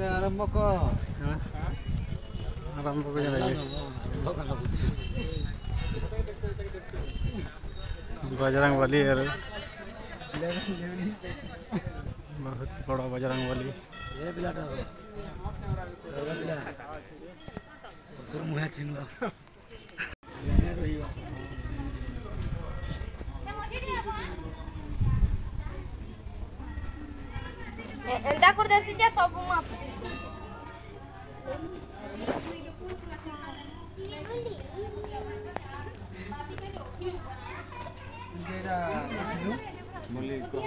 आरंभ कर आरंभ कर बजरंग बली यार बहुत बड़ा बजरंग बली मुहे चिन्ह एंदा कर देसी जे सब माप केरा बोली को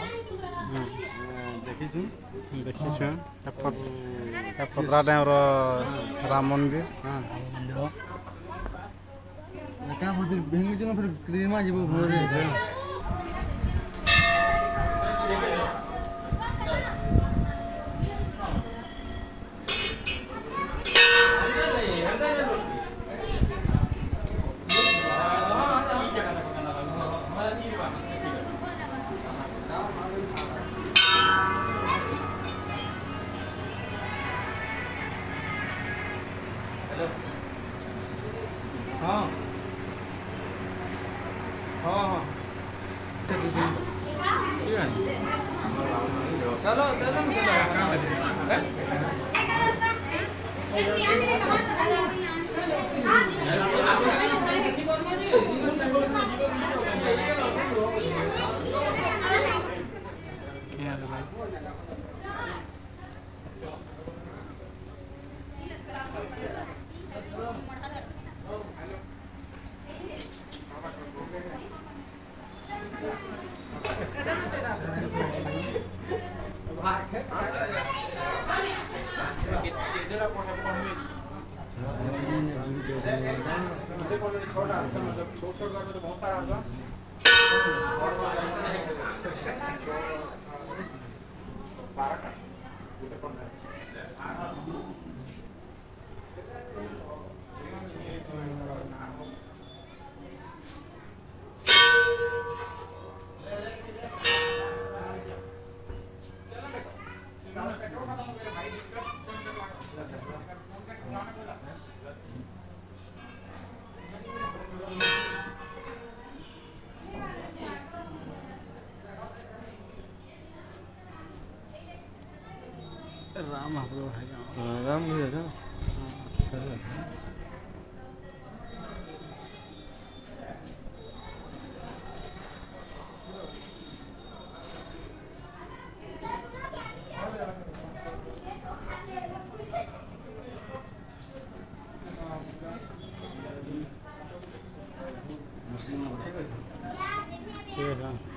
देखिछु पत्रा डैम राम मंदिर हां क्या बोल भेंगी जो फिर क्रीमा जीव भोरे हाँ हाँ हाँ चलो चलो बहुत सारा राम है राम भी है ना ठीक है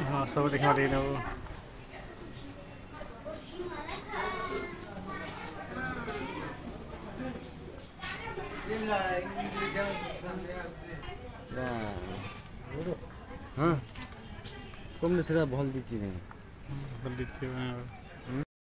हाँ सब देखा रही है वो हाँ कम से भल दीजिए बंदी